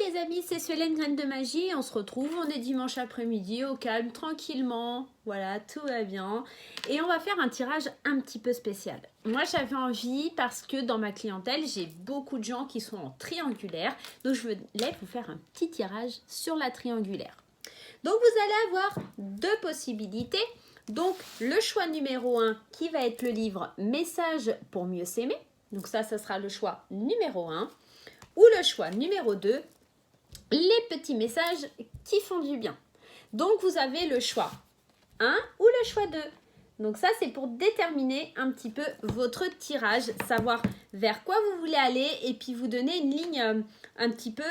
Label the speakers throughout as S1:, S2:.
S1: les amis, c'est Suelen Graine de Magie. On se retrouve, on est dimanche après-midi, au calme, tranquillement. Voilà, tout va bien. Et on va faire un tirage un petit peu spécial. Moi, j'avais envie parce que dans ma clientèle, j'ai beaucoup de gens qui sont en triangulaire. Donc, je voulais vous faire un petit tirage sur la triangulaire. Donc, vous allez avoir deux possibilités. Donc, le choix numéro 1 qui va être le livre « Message pour mieux s'aimer ». Donc, ça sera le choix numéro 1. Ou le choix numéro 2, les petits messages qui font du bien. Donc, vous avez le choix 1 ou le choix 2. Donc, ça, c'est pour déterminer un petit peu votre tirage, savoir vers quoi vous voulez aller et puis vous donner une ligne un petit peu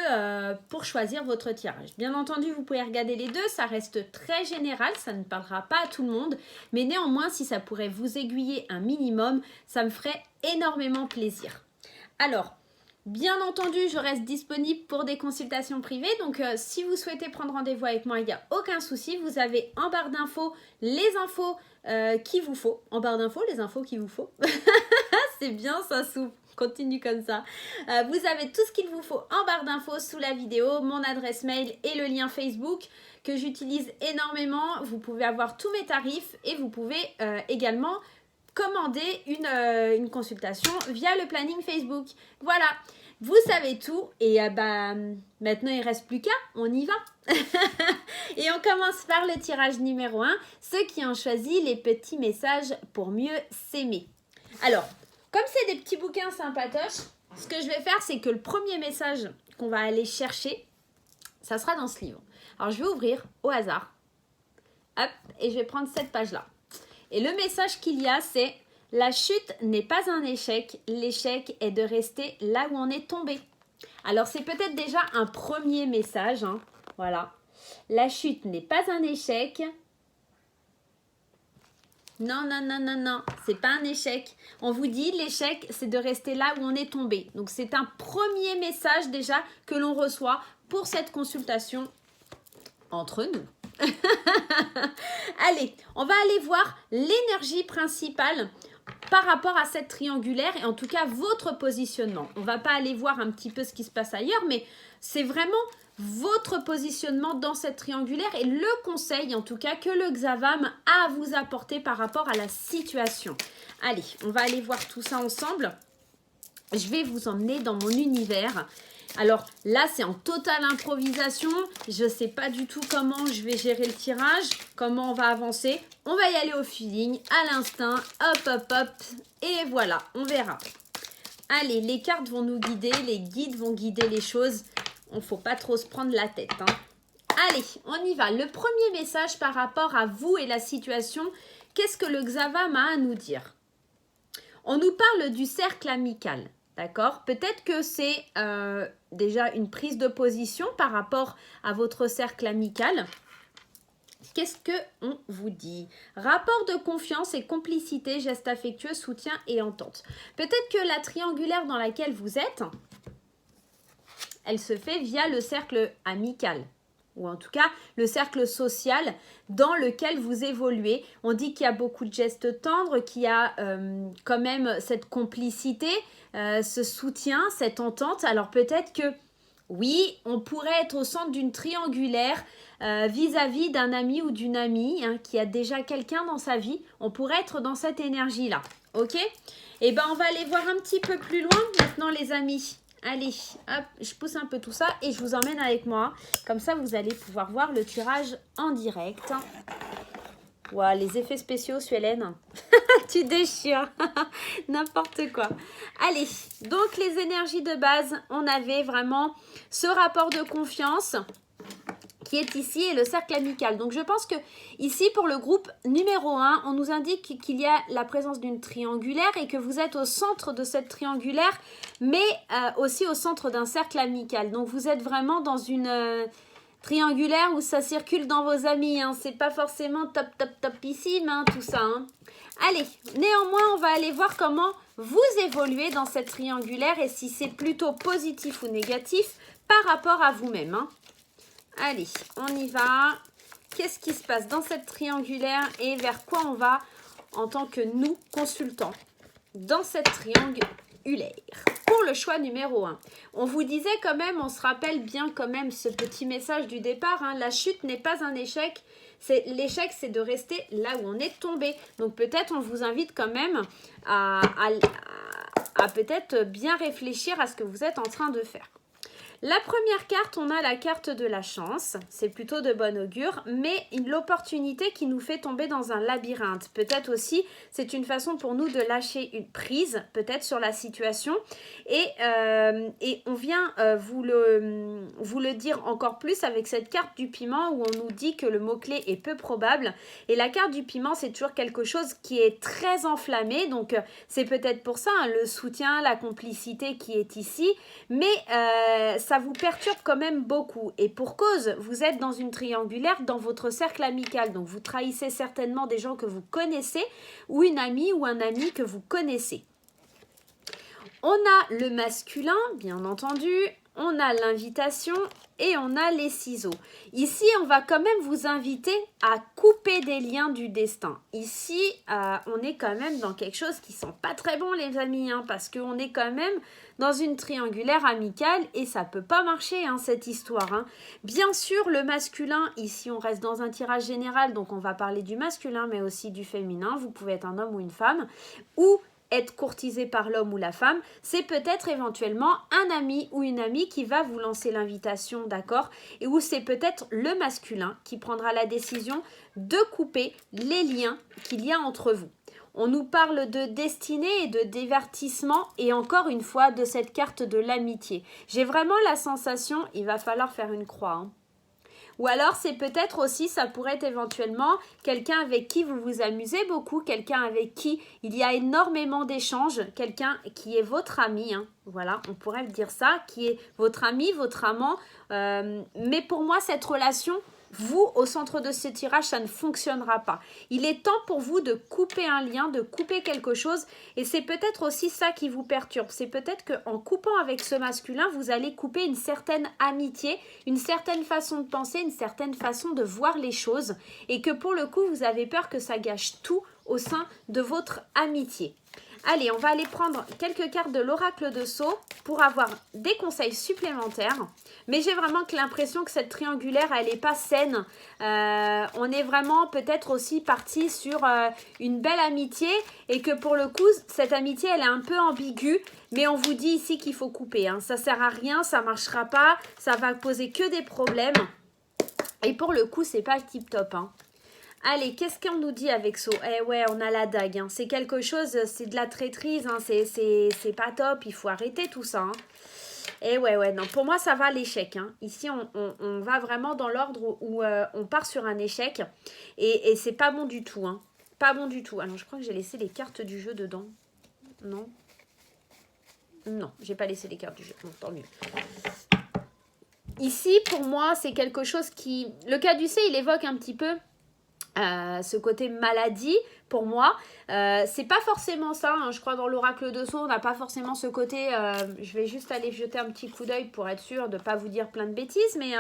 S1: pour choisir votre tirage. Bien entendu, vous pouvez regarder les deux, ça reste très général, ça ne parlera pas à tout le monde. Mais néanmoins, si ça pourrait vous aiguiller un minimum, ça me ferait énormément plaisir. Alors, bien entendu, je reste disponible pour des consultations privées. Donc, si vous souhaitez prendre rendez-vous avec moi, il n'y a aucun souci. Vous avez en barre d'infos les infos qu'il vous faut. En barre d'infos, les infos qu'il vous faut. C'est bien, ça souffle. Continue comme ça. Vous avez tout ce qu'il vous faut en barre d'infos sous la vidéo, mon adresse mail et le lien Facebook que j'utilise énormément. Vous pouvez avoir tous mes tarifs et vous pouvez également commander une consultation via le planning Facebook. Voilà, vous savez tout et maintenant il ne reste plus qu'à, on y va. Et on commence par le tirage numéro 1, ceux qui ont choisi les petits messages pour mieux s'aimer. Alors, comme c'est des petits bouquins sympatoches, ce que je vais faire, c'est que le premier message qu'on va aller chercher, ça sera dans ce livre. Alors, je vais ouvrir au hasard. Hop, et je vais prendre cette page-là. Et le message qu'il y a, c'est « La chute n'est pas un échec, l'échec est de rester là où on est tombé. » Alors, c'est peut-être déjà un premier message. Hein. Voilà. La chute n'est pas un échec. Non, non, non, non, non, c'est pas un échec. On vous dit, l'échec, c'est de rester là où on est tombé. Donc, c'est un premier message déjà que l'on reçoit pour cette consultation entre nous. Allez, on va aller voir l'énergie principale par rapport à cette triangulaire et en tout cas votre positionnement. On ne va pas aller voir un petit peu ce qui se passe ailleurs, mais c'est vraiment votre positionnement dans cette triangulaire et le conseil en tout cas que le Xavam a à vous apporter par rapport à la situation. Allez, on va aller voir tout ça ensemble. Je vais vous emmener dans mon univers. Alors là, c'est en totale improvisation. Je ne sais pas du tout comment je vais gérer le tirage, comment on va avancer. On va y aller au feeling, à l'instinct. Hop, hop, hop. Et voilà, on verra. Allez, les cartes vont nous guider, les guides vont guider les choses. Il ne faut pas trop se prendre la tête. Hein. Allez, on y va. Le premier message par rapport à vous et la situation, qu'est-ce que le Xavam a à nous dire? On nous parle du cercle amical. D'accord? Peut-être que c'est déjà une prise de position par rapport à votre cercle amical. Qu'est-ce qu'on vous dit? Rapport de confiance et complicité, gestes affectueux, soutien et entente. Peut-être que la triangulaire dans laquelle vous êtes, elle se fait via le cercle amical. Ou en tout cas, le cercle social dans lequel vous évoluez. On dit qu'il y a beaucoup de gestes tendres, qu'il y a quand même cette complicité, ce soutien, cette entente. Alors peut-être que, oui, on pourrait être au centre d'une triangulaire vis-à-vis d'un ami ou d'une amie hein, qui a déjà quelqu'un dans sa vie. On pourrait être dans cette énergie-là. Ok? Eh bien, on va aller voir un petit peu plus loin maintenant, les amis. Allez, hop, je pousse un peu tout ça et je vous emmène avec moi. Comme ça, vous allez pouvoir voir le tirage en direct. Wow, les effets spéciaux, Suelen. Tu déchires. N'importe quoi. Allez, donc les énergies de base, on avait vraiment ce rapport de confiance qui est ici et le cercle amical. Donc, je pense que ici, pour le groupe numéro 1, on nous indique qu'il y a la présence d'une triangulaire et que vous êtes au centre de cette triangulaire, mais aussi au centre d'un cercle amical. Donc, vous êtes vraiment dans une triangulaire où ça circule dans vos amis. Hein. C'est pas forcément top, top, topissime, hein, tout ça. Hein. Allez, néanmoins, on va aller voir comment vous évoluez dans cette triangulaire et si c'est plutôt positif ou négatif par rapport à vous-même. Hein. Allez, on y va. Qu'est-ce qui se passe dans cette triangulaire et vers quoi on va en tant que nous, consultants, dans cette Pour le choix numéro 1, on vous disait quand même, on se rappelle bien quand même ce petit message du départ, hein, la chute n'est pas un échec. L'échec, c'est de rester là où on est tombé. Donc peut-être on vous invite quand même à peut-être bien réfléchir à ce que vous êtes en train de faire. La première carte, on a la carte de la chance. C'est plutôt de bon augure, mais l'opportunité qui nous fait tomber dans un labyrinthe. Peut-être aussi, c'est une façon pour nous de lâcher une prise, peut-être sur la situation. Et on vient vous le dire encore plus avec cette carte du piment où on nous dit que le mot-clé est peu probable. Et la carte du piment, c'est toujours quelque chose qui est très enflammé. Donc, c'est peut-être pour ça, hein, le soutien, la complicité qui est ici. Mais ça vous perturbe quand même beaucoup. Et pour cause, vous êtes dans une triangulaire dans votre cercle amical. Donc, vous trahissez certainement des gens que vous connaissez ou une amie ou un ami que vous connaissez. On a le masculin, bien entendu. On a l'invitation et on a les ciseaux. Ici, on va quand même vous inviter à couper des liens du destin. Ici, on est quand même dans quelque chose qui ne sent pas très bon, les amis, hein, parce qu'on est quand même dans une triangulaire amicale et ça ne peut pas marcher, hein, cette histoire. Hein. Bien sûr, le masculin, ici, on reste dans un tirage général, donc on va parler du masculin, mais aussi du féminin. Vous pouvez être un homme ou une femme, ou être courtisé par l'homme ou la femme, c'est peut-être éventuellement un ami ou une amie qui va vous lancer l'invitation, d'accord? Et où c'est peut-être le masculin qui prendra la décision de couper les liens qu'il y a entre vous. On nous parle de destinée et de divertissement et encore une fois de cette carte de l'amitié. J'ai vraiment la sensation, il va falloir faire une croix, hein. Ou alors, c'est peut-être aussi, ça pourrait être éventuellement quelqu'un avec qui vous vous amusez beaucoup, quelqu'un avec qui il y a énormément d'échanges, quelqu'un qui est votre ami, hein, voilà, on pourrait dire ça, qui est votre ami, votre amant. Mais pour moi, cette relation, vous, au centre de ce tirage, ça ne fonctionnera pas. Il est temps pour vous de couper un lien, de couper quelque chose. Et c'est peut-être aussi ça qui vous perturbe. C'est peut-être qu'en coupant avec ce masculin, vous allez couper une certaine amitié, une certaine façon de penser, une certaine façon de voir les choses. Et que pour le coup, vous avez peur que ça gâche tout au sein de votre amitié. Allez, on va aller prendre quelques cartes de l'oracle de Sceaux pour avoir des conseils supplémentaires. Mais j'ai vraiment l'impression que cette triangulaire, elle n'est pas saine. On est vraiment peut-être aussi parti sur une belle amitié et que pour le coup, cette amitié, elle est un peu ambiguë. Mais on vous dit ici qu'il faut couper, hein. Ça ne sert à rien, ça ne marchera pas, ça va poser que des problèmes. Et pour le coup, c'est pas tip top, hein. Allez, qu'est-ce qu'on nous dit avec Sceaux? Eh ouais, on a la dague, hein. C'est quelque chose, c'est de la traîtrise, hein. C'est pas top, il faut arrêter tout ça, hein. Et ouais, non, pour moi, ça va à l'échec, hein. Ici, on va vraiment dans l'ordre où on part sur un échec. Et c'est pas bon du tout, hein. Pas bon du tout. Alors, je crois que j'ai laissé les cartes du jeu dedans. Non? Non, j'ai pas laissé les cartes du jeu. Bon, tant mieux. Ici, pour moi, c'est quelque chose qui... Le caducée, il évoque un petit peu... ce côté maladie, pour moi, c'est pas forcément ça, hein. Je crois dans l'oracle de Sceaux, on n'a pas forcément ce côté, je vais juste aller jeter un petit coup d'œil pour être sûr de ne pas vous dire plein de bêtises, mais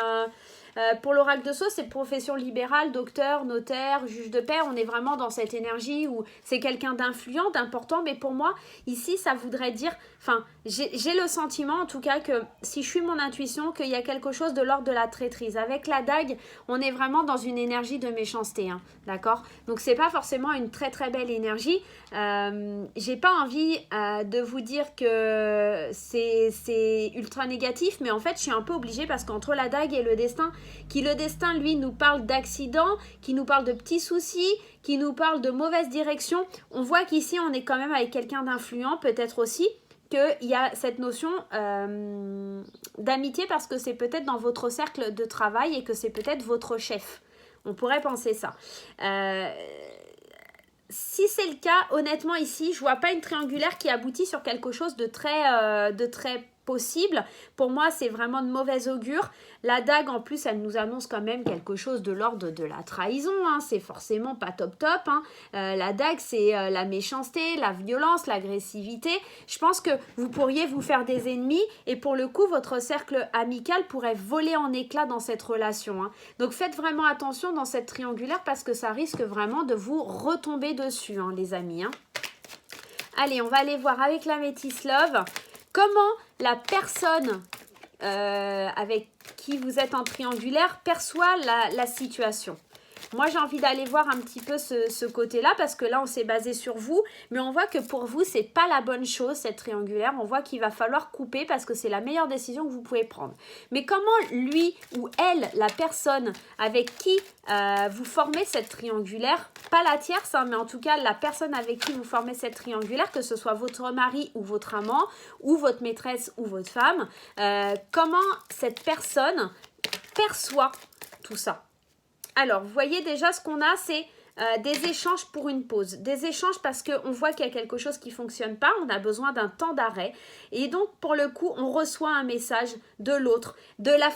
S1: pour l'oracle de Sceaux, c'est profession libérale, docteur, notaire, juge de paix, on est vraiment dans cette énergie où c'est quelqu'un d'influent, d'important, mais pour moi, ici, ça voudrait dire, enfin, j'ai le sentiment, en tout cas, que si je suis mon intuition, qu'il y a quelque chose de l'ordre de la traîtrise. Avec la dague, on est vraiment dans une énergie de méchanceté, hein, d'accord? Donc, c'est pas forcément une très très belle énergie. J'ai pas envie de vous dire que c'est ultra négatif, mais en fait, je suis un peu obligée parce qu'entre la dague et le destin, le destin, lui, nous parle d'accidents, qui nous parle de petits soucis, qui nous parle de mauvaise direction. On voit qu'ici, on est quand même avec quelqu'un d'influent, peut-être aussi, qu'il y a cette notion d'amitié parce que c'est peut-être dans votre cercle de travail et que c'est peut-être votre chef. On pourrait penser ça. Si c'est le cas, honnêtement, ici, je vois pas une triangulaire qui aboutit sur quelque chose de très possible. Pour moi, c'est vraiment de mauvaise augure. La dague, en plus, elle nous annonce quand même quelque chose de l'ordre de la trahison, hein. C'est forcément pas top, hein. La dague, c'est la méchanceté, la violence, l'agressivité. Je pense que vous pourriez vous faire des ennemis et pour le coup, votre cercle amical pourrait voler en éclats dans cette relation, hein. Donc, faites vraiment attention dans cette triangulaire parce que ça risque vraiment de vous retomber dessus, hein, les amis, hein. Allez, on va aller voir avec la Métis Love comment la personne avec qui vous êtes en triangulaire perçoit la situation. Moi, j'ai envie d'aller voir un petit peu ce côté-là parce que là, on s'est basé sur vous. Mais on voit que pour vous, c'est pas la bonne chose, cette triangulaire. On voit qu'il va falloir couper parce que c'est la meilleure décision que vous pouvez prendre. Mais comment lui ou elle, la personne avec qui vous formez cette triangulaire, pas la tierce, hein, mais en tout cas, la personne avec qui vous formez cette triangulaire, que ce soit votre mari ou votre amant, ou votre maîtresse ou votre femme, comment cette personne perçoit tout ça? Alors, vous voyez déjà ce qu'on a, c'est des échanges pour une pause. Des échanges parce qu'on voit qu'il y a quelque chose qui ne fonctionne pas, on a besoin d'un temps d'arrêt. Et donc, pour le coup, on reçoit un message de l'autre.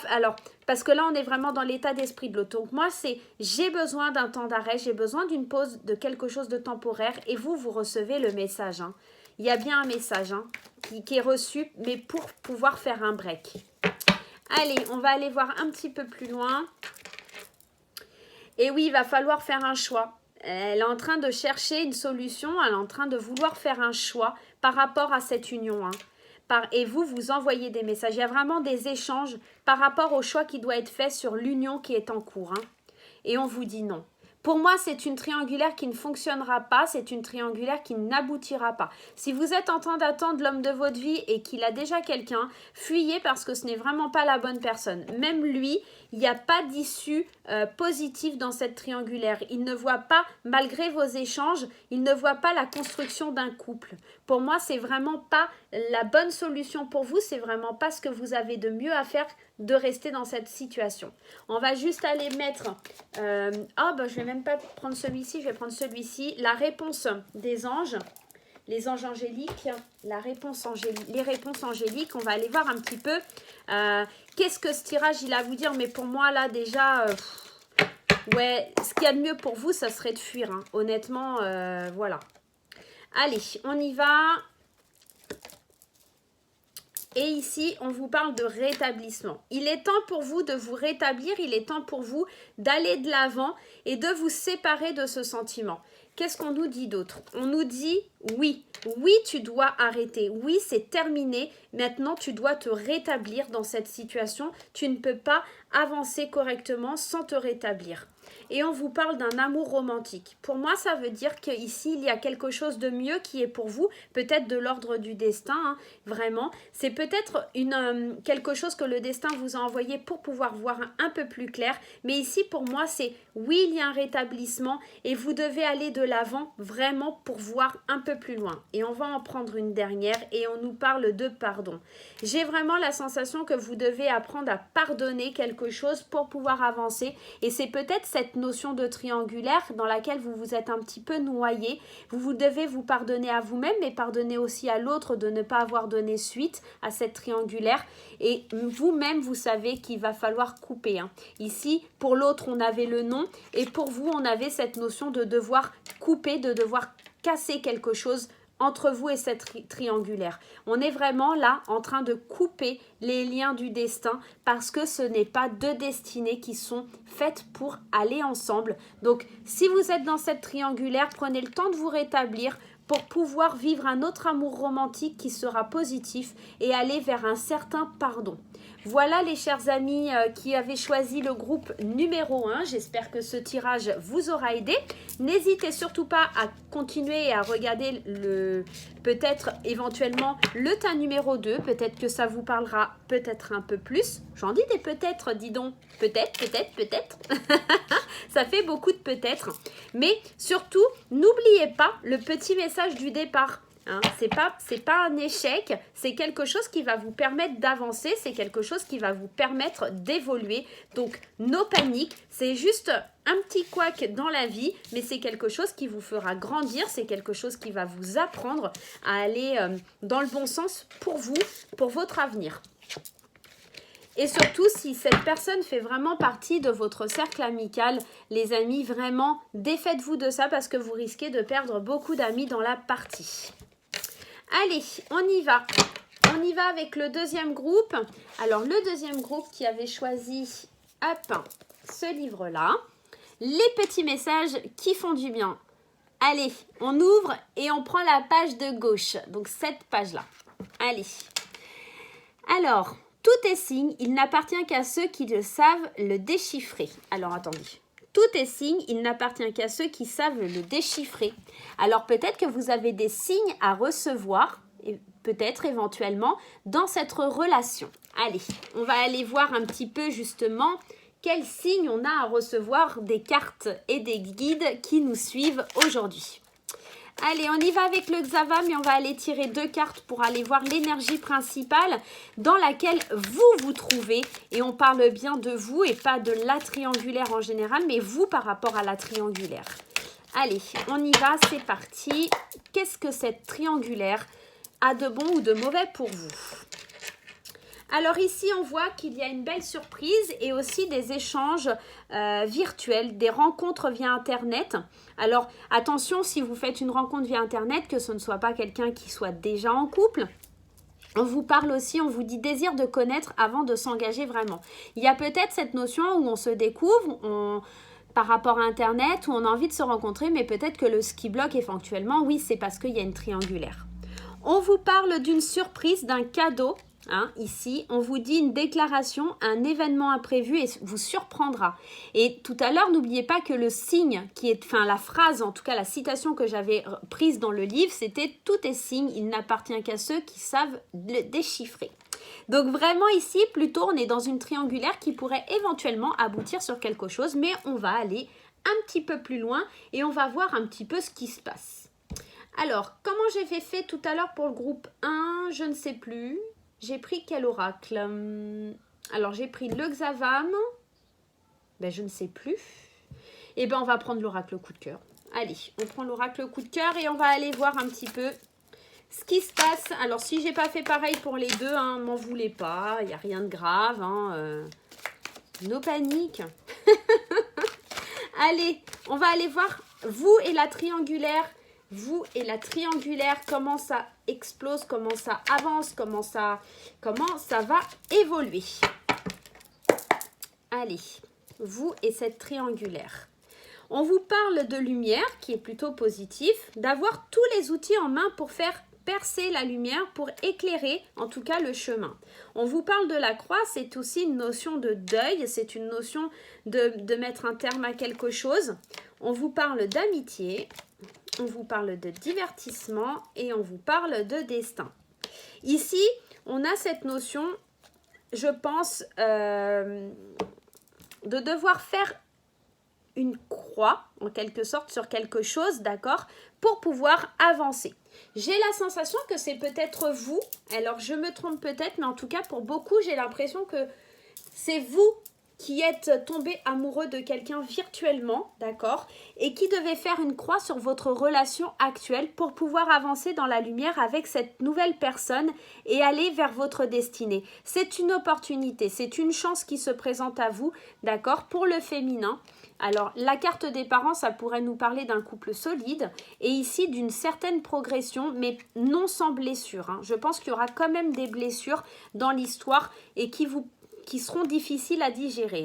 S1: Alors, parce que là, on est vraiment dans l'état d'esprit de l'autre. Donc, moi, c'est j'ai besoin d'un temps d'arrêt, j'ai besoin d'une pause, de quelque chose de temporaire. Et vous recevez le message. Hein. Il y a bien un message hein, qui est reçu, mais pour pouvoir faire un break. Allez, on va aller voir un petit peu plus loin. Et oui, il va falloir faire un choix. Elle est en train de chercher une solution, elle est en train de vouloir faire un choix par rapport à cette union. Hein. Et vous envoyez des messages. Il y a vraiment des échanges par rapport au choix qui doit être fait sur l'union qui est en cours. Hein. Et on vous dit non. Pour moi, c'est une triangulaire qui ne fonctionnera pas, c'est une triangulaire qui n'aboutira pas. Si vous êtes en train d'attendre l'homme de votre vie et qu'il a déjà quelqu'un, fuyez parce que ce n'est vraiment pas la bonne personne. Même lui, il n'y a pas d'issue positive dans cette triangulaire. Il ne voit pas, malgré vos échanges, il ne voit pas la construction d'un couple. Pour moi, c'est vraiment pas la bonne solution pour vous, c'est vraiment pas ce que vous avez de mieux à faire de rester dans cette situation. On va juste aller mettre... je vais même pas prendre celui-ci, je vais prendre celui-ci. La réponse des anges, les anges angéliques, les réponses angéliques, on va aller voir un petit peu qu'est-ce que ce tirage il a à vous dire. Mais pour moi, là, déjà... ouais, ce qu'il y a de mieux pour vous, ça serait de fuir. Hein. Honnêtement, voilà. Allez, on y va. Et ici, on vous parle de rétablissement. Il est temps pour vous de vous rétablir, il est temps pour vous d'aller de l'avant et de vous séparer de ce sentiment. Qu'est-ce qu'on nous dit d'autre? On nous dit oui, oui tu dois arrêter, oui c'est terminé, maintenant tu dois te rétablir dans cette situation, tu ne peux pas avancer correctement sans te rétablir. Et on vous parle d'un amour romantique. Pour moi, ça veut dire qu'ici, il y a quelque chose de mieux qui est pour vous, peut-être de l'ordre du destin, hein, vraiment. C'est peut-être quelque chose que le destin vous a envoyé pour pouvoir voir un peu plus clair. Mais ici, pour moi, c'est oui, il y a un rétablissement et vous devez aller de l'avant vraiment pour voir un peu plus loin. Et on va en prendre une dernière et on nous parle de pardon. J'ai vraiment la sensation que vous devez apprendre à pardonner quelque chose pour pouvoir avancer. Et c'est peut-être cette notion de triangulaire dans laquelle vous vous êtes un petit peu noyé. Vous devez vous pardonner à vous-même, mais pardonner aussi à l'autre de ne pas avoir donné suite à cette triangulaire. Et vous-même, vous savez qu'il va falloir couper. Hein. Ici, pour l'autre, on avait le non. Et pour vous, on avait cette notion de devoir couper, de devoir casser quelque chose entre vous et cette triangulaire. On est vraiment là en train de couper les liens du destin parce que ce n'est pas deux destinées qui sont faites pour aller ensemble. Donc, si vous êtes dans cette triangulaire, prenez le temps de vous rétablir pour pouvoir vivre un autre amour romantique qui sera positif et aller vers un certain pardon. Voilà les chers amis qui avaient choisi le groupe numéro 1. J'espère que ce tirage vous aura aidé. N'hésitez surtout pas à continuer et à regarder peut-être éventuellement le tas numéro 2. Peut-être que ça vous parlera peut-être un peu plus. J'en dis des peut-être, dis donc. Peut-être. Ça fait beaucoup de peut-être. Mais surtout, n'oubliez pas le petit message du départ. Hein, c'est pas un échec, c'est quelque chose qui va vous permettre d'avancer, c'est quelque chose qui va vous permettre d'évoluer. Donc, no panique, c'est juste un petit couac dans la vie, mais c'est quelque chose qui vous fera grandir, c'est quelque chose qui va vous apprendre à aller dans le bon sens pour vous, pour votre avenir. Et surtout, si cette personne fait vraiment partie de votre cercle amical, les amis, vraiment, défaites-vous de ça parce que vous risquez de perdre beaucoup d'amis dans la partie. Allez, on y va. On y va avec le deuxième groupe. Alors, le deuxième groupe qui avait choisi, ce livre-là. Les petits messages qui font du bien. Allez, on ouvre et on prend la page de gauche. Donc, cette page-là. Allez. Alors, tout est signe, il n'appartient qu'à ceux qui le savent le déchiffrer. Alors, attendez. Tout est signe, il n'appartient qu'à ceux qui savent le déchiffrer. Alors, peut-être que vous avez des signes à recevoir, et peut-être éventuellement, dans cette relation. Allez, on va aller voir un petit peu justement quels signes on a à recevoir des cartes et des guides qui nous suivent aujourd'hui. Allez, on y va avec le Xavam et on va aller tirer 2 cartes pour aller voir l'énergie principale dans laquelle vous vous trouvez. Et on parle bien de vous et pas de la triangulaire en général, mais vous par rapport à la triangulaire. Allez, on y va, c'est parti. Qu'est-ce que cette triangulaire a de bon ou de mauvais pour vous ? Alors ici, on voit qu'il y a une belle surprise et aussi des échanges virtuels, des rencontres via Internet. Alors attention, si vous faites une rencontre via Internet, que ce ne soit pas quelqu'un qui soit déjà en couple. On vous parle aussi, on vous dit désir de connaître avant de s'engager vraiment. Il y a peut-être cette notion où on se découvre, par rapport à Internet, où on a envie de se rencontrer, mais peut-être que ce qui bloque éventuellement, oui, c'est parce qu'il y a une triangulaire. On vous parle d'une surprise, d'un cadeau. Ici, on vous dit une déclaration, un événement imprévu et vous surprendra. Et tout à l'heure, n'oubliez pas que le signe la phrase, en tout cas la citation que j'avais prise dans le livre, c'était « Tout est signe, il n'appartient qu'à ceux qui savent le déchiffrer ». Donc vraiment ici, plutôt, on est dans une triangulaire qui pourrait éventuellement aboutir sur quelque chose, mais on va aller un petit peu plus loin et on va voir un petit peu ce qui se passe. Alors, comment j'ai fait tout à l'heure pour le groupe 1 ? Je ne sais plus. J'ai pris quel oracle ? Alors, j'ai pris le Xavam. Je ne sais plus. Eh bien, on va prendre l'oracle coup de cœur. Allez, on prend l'oracle coup de cœur et on va aller voir un petit peu ce qui se passe. Alors, si je n'ai pas fait pareil pour les deux, m'en voulez pas. Il n'y a rien de grave. No panique. Allez, on va aller voir vous et la triangulaire. Vous et la triangulaire, comment ça explose, comment ça avance, comment ça va évoluer. Allez, vous et cette triangulaire. On vous parle de lumière, qui est plutôt positif, d'avoir tous les outils en main pour faire percer la lumière, pour éclairer en tout cas le chemin. On vous parle de la croix, c'est aussi une notion de deuil, c'est une notion de mettre un terme à quelque chose. On vous parle d'amitié. On vous parle de divertissement et on vous parle de destin. Ici, on a cette notion, je pense, de devoir faire une croix, en quelque sorte, sur quelque chose, d'accord, pour pouvoir avancer. J'ai la sensation que c'est peut-être vous, alors je me trompe peut-être, mais en tout cas, pour beaucoup, j'ai l'impression que c'est vous qui êtes tombé amoureux de quelqu'un virtuellement, d'accord, et qui devait faire une croix sur votre relation actuelle pour pouvoir avancer dans la lumière avec cette nouvelle personne et aller vers votre destinée. C'est une opportunité, c'est une chance qui se présente à vous, d'accord, pour le féminin. Alors, la carte des parents, ça pourrait nous parler d'un couple solide et ici d'une certaine progression, mais non sans blessure. Je pense qu'il y aura quand même des blessures dans l'histoire et qui seront difficiles à digérer.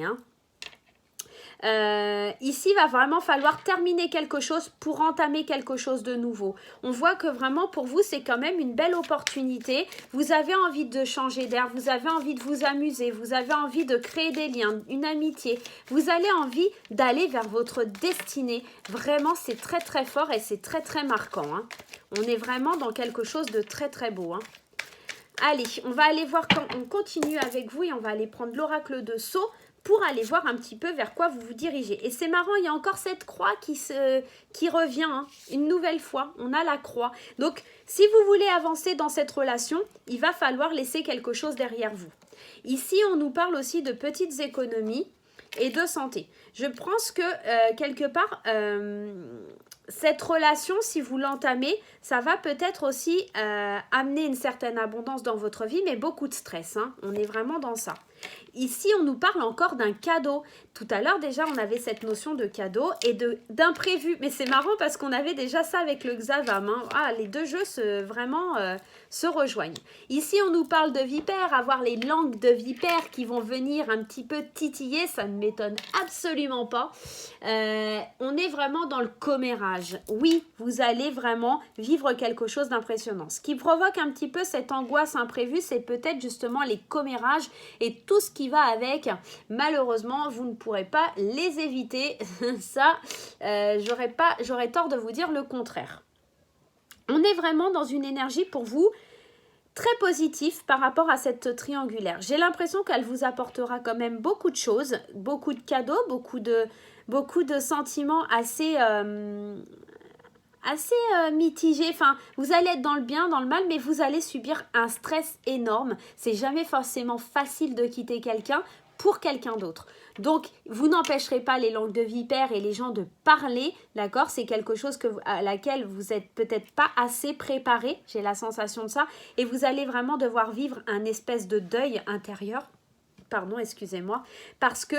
S1: Ici, il va vraiment falloir terminer quelque chose pour entamer quelque chose de nouveau. On voit que vraiment pour vous, c'est quand même une belle opportunité. Vous avez envie de changer d'air, vous avez envie de vous amuser, vous avez envie de créer des liens, une amitié. Vous avez envie d'aller vers votre destinée. Vraiment, c'est très très fort et c'est très très marquant. On est vraiment dans quelque chose de très très beau. Allez, on va aller voir quand on continue avec vous et on va aller prendre l'oracle de Sceaux pour aller voir un petit peu vers quoi vous vous dirigez. Et c'est marrant, il y a encore cette croix qui revient une nouvelle fois. On a la croix. Donc, si vous voulez avancer dans cette relation, il va falloir laisser quelque chose derrière vous. Ici, on nous parle aussi de petites économies et de santé. Je pense que quelque part, cette relation, si vous l'entamez, ça va peut-être aussi amener une certaine abondance dans votre vie, mais beaucoup de stress. On est vraiment dans ça. Ici, on nous parle encore d'un cadeau. Tout à l'heure, déjà, on avait cette notion de cadeau et d'imprévu. Mais c'est marrant parce qu'on avait déjà ça avec le Xavam. Les deux jeux se rejoignent. Ici, on nous parle de vipères, avoir les langues de vipères qui vont venir un petit peu titiller. Ça ne m'étonne absolument pas. On est vraiment dans le commérage. commérage. Oui, vous allez vraiment vivre quelque chose d'impressionnant. Ce qui provoque un petit peu cette angoisse imprévue, c'est peut-être justement les commérages et tout ce qui va avec. Malheureusement, vous ne pourrez pas les éviter. Ça, j'aurais tort de vous dire le contraire. On est vraiment dans une énergie pour vous très positif par rapport à cette triangulaire. J'ai l'impression qu'elle vous apportera quand même beaucoup de choses, beaucoup de cadeaux, beaucoup de sentiments assez mitigés. Enfin, vous allez être dans le bien, dans le mal, mais vous allez subir un stress énorme. C'est jamais forcément facile de quitter quelqu'un pour quelqu'un d'autre. Donc, vous n'empêcherez pas les langues de vipère et les gens de parler, d'accord? C'est quelque chose à laquelle vous n'êtes peut-être pas assez préparé, j'ai la sensation de ça, et vous allez vraiment devoir vivre un espèce de deuil intérieur, pardon, excusez-moi, parce que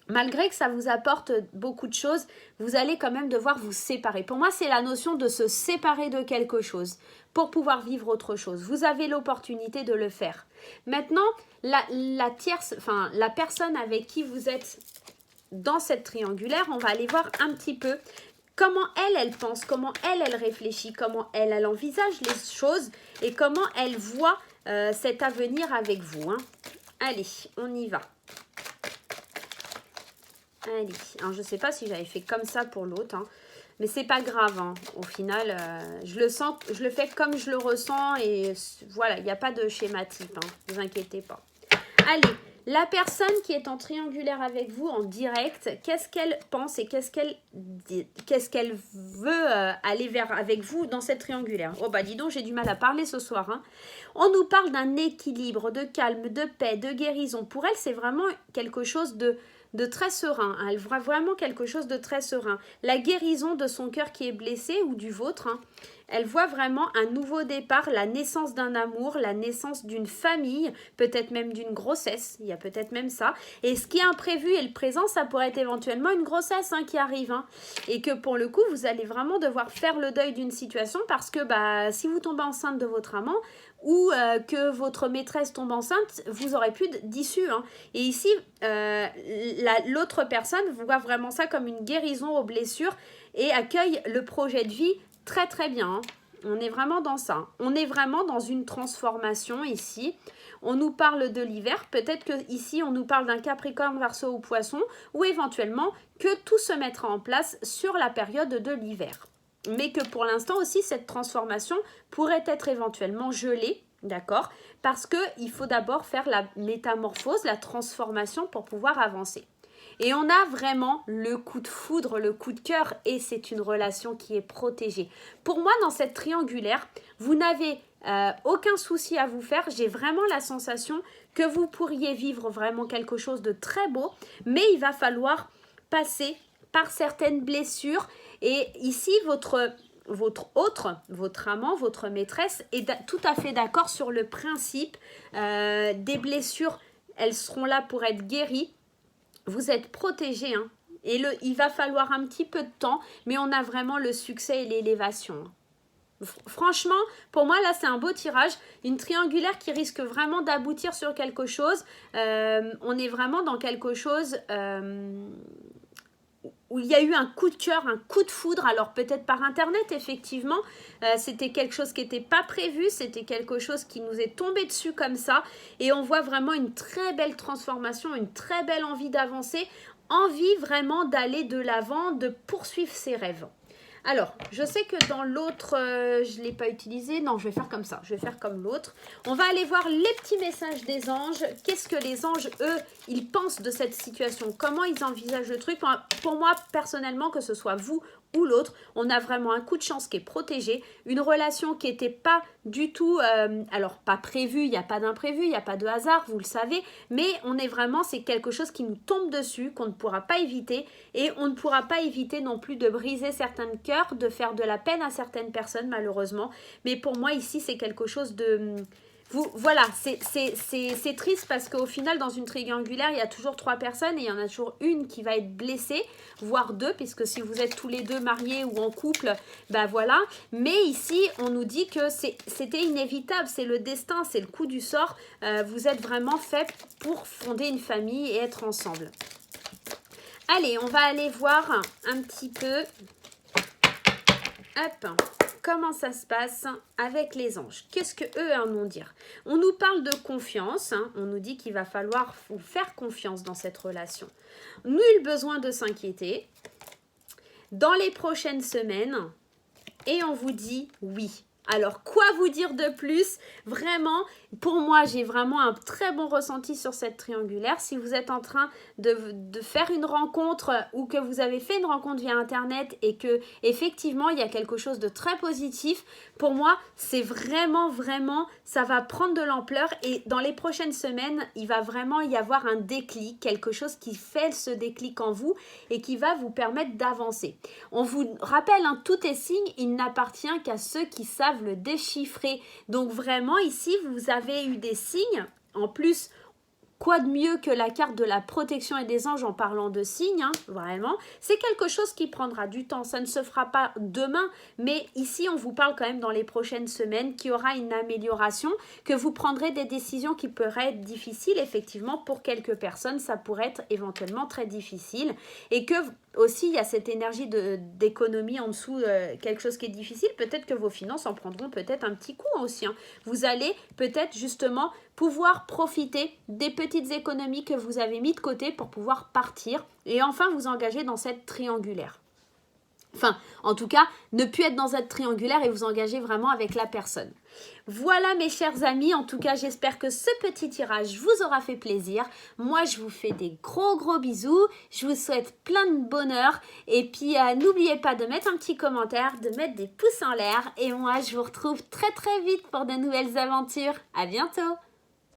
S1: malgré que ça vous apporte beaucoup de choses, vous allez quand même devoir vous séparer. Pour moi, c'est la notion de se séparer de quelque chose pour pouvoir vivre autre chose. Vous avez l'opportunité de le faire. Maintenant, la personne avec qui vous êtes dans cette triangulaire, on va aller voir un petit peu comment elle pense, comment elle réfléchit, comment elle envisage les choses et comment elle voit cet avenir avec vous. Hein. Allez, on y va. Allez, alors, je ne sais pas si j'avais fait comme ça pour l'autre, hein, mais c'est pas grave. Hein. Au final, je le sens, je le fais comme je le ressens et voilà, il n'y a pas de schéma type, hein, ne vous inquiétez pas. Allez, la personne qui est en triangulaire avec vous en direct, qu'est-ce qu'elle pense et qu'est-ce qu'elle veut aller vers avec vous dans cette triangulaire? Oh bah dis donc, j'ai du mal à parler ce soir. Hein. On nous parle d'un équilibre, de calme, de paix, de guérison. Pour elle, c'est vraiment quelque chose de très serein. Elle voit vraiment quelque chose de très serein. La guérison de son cœur qui est blessé ou du vôtre. Hein. Elle voit vraiment un nouveau départ, la naissance d'un amour, la naissance d'une famille, peut-être même d'une grossesse. Il y a peut-être même ça. Et ce qui est imprévu et le présent, ça pourrait être éventuellement une grossesse qui arrive. Hein. Et que pour le coup, vous allez vraiment devoir faire le deuil d'une situation parce que si vous tombez enceinte de votre amant, ou que votre maîtresse tombe enceinte, vous n'aurez plus d'issue. Hein. Et ici, l'autre personne voit vraiment ça comme une guérison aux blessures et accueille le projet de vie très très bien. Hein. On est vraiment dans ça. On est vraiment dans une transformation ici. On nous parle de l'hiver. Peut-être que ici on nous parle d'un Capricorne, Verseau ou Poisson, ou éventuellement que tout se mettra en place sur la période de l'hiver. Mais que pour l'instant aussi, cette transformation pourrait être éventuellement gelée, d'accord? Parce qu'il faut d'abord faire la métamorphose, la transformation pour pouvoir avancer. Et on a vraiment le coup de foudre, le coup de cœur, et c'est une relation qui est protégée. Pour moi, dans cette triangulaire, vous n'avez aucun souci à vous faire. J'ai vraiment la sensation que vous pourriez vivre vraiment quelque chose de très beau, mais il va falloir passer par certaines blessures. Et ici, votre amant, votre maîtresse est tout à fait d'accord sur le principe des blessures. Elles seront là pour être guéries. Vous êtes protégés, hein. Et il va falloir un petit peu de temps, mais on a vraiment le succès et l'élévation. Franchement, pour moi, là, c'est un beau tirage. Une triangulaire qui risque vraiment d'aboutir sur quelque chose. On est vraiment dans quelque chose où il y a eu un coup de cœur, un coup de foudre. Alors, peut-être par Internet, effectivement. C'était quelque chose qui n'était pas prévu. C'était quelque chose qui nous est tombé dessus comme ça. Et on voit vraiment une très belle transformation, une très belle envie d'avancer. Envie vraiment d'aller de l'avant, de poursuivre ses rêves. Alors, je sais que dans l'autre, je ne l'ai pas utilisé. Non, je vais faire comme ça. Je vais faire comme l'autre. On va aller voir les petits messages des anges. Qu'est-ce que les anges, eux, ils pensent de cette situation? Comment ils envisagent le truc? Pour moi, personnellement, que ce soit vous ou l'autre, on a vraiment un coup de chance qui est protégé. Une relation qui n'était pas du tout, alors pas prévue, il n'y a pas d'imprévu, il n'y a pas de hasard, vous le savez. Mais on est vraiment, c'est quelque chose qui nous tombe dessus, qu'on ne pourra pas éviter. Et on ne pourra pas éviter non plus de briser certains cœurs, de faire de la peine à certaines personnes, malheureusement. Mais pour moi, ici, c'est quelque chose de... Voilà, c'est triste parce qu'au final, dans une triangulaire, il y a toujours 3 personnes et il y en a toujours une qui va être blessée, voire 2, puisque si vous êtes tous les deux mariés ou en couple, voilà. Mais ici, on nous dit que c'était inévitable, c'est le destin, c'est le coup du sort. Vous êtes vraiment fait pour fonder une famille et être ensemble. Allez, on va aller voir un petit peu Hop, comment ça se passe avec les anges? Qu'est-ce qu'eux en ont à dire? On nous parle de confiance, hein, on nous dit qu'il va falloir vous faire confiance dans cette relation. Nul besoin de s'inquiéter. Dans les prochaines semaines, et on vous dit oui. Alors, quoi vous dire de plus? Vraiment, pour moi, j'ai vraiment un très bon ressenti sur cette triangulaire. Si vous êtes en train de faire une rencontre ou que vous avez fait une rencontre via Internet et que effectivement, il y a quelque chose de très positif, pour moi, c'est vraiment, ça va prendre de l'ampleur et dans les prochaines semaines, il va vraiment y avoir un déclic, quelque chose qui fait ce déclic en vous et qui va vous permettre d'avancer. On vous rappelle, hein, tout est signe, il n'appartient qu'à ceux qui savent le déchiffrer. Donc vraiment ici vous avez eu des signes. En plus, quoi de mieux que la carte de la protection et des anges en parlant de signes, hein, vraiment. C'est quelque chose qui prendra du temps, ça ne se fera pas demain, mais ici on vous parle quand même dans les prochaines semaines qu'il y aura une amélioration, que vous prendrez des décisions qui pourraient être difficiles, effectivement pour quelques personnes ça pourrait être éventuellement très difficile, et que aussi il y a cette énergie d'économie en dessous, quelque chose qui est difficile, peut-être que vos finances en prendront peut-être un petit coup aussi, hein. Vous allez peut-être justement pouvoir profiter des petites économies que vous avez mis de côté pour pouvoir partir et enfin vous engager dans cette triangulaire. Enfin, en tout cas, ne plus être dans cette triangulaire et vous engager vraiment avec la personne. Voilà mes chers amis, en tout cas j'espère que ce petit tirage vous aura fait plaisir. Moi je vous fais des gros bisous, je vous souhaite plein de bonheur et puis n'oubliez pas de mettre un petit commentaire, de mettre des pouces en l'air et moi je vous retrouve très vite pour de nouvelles aventures. À bientôt.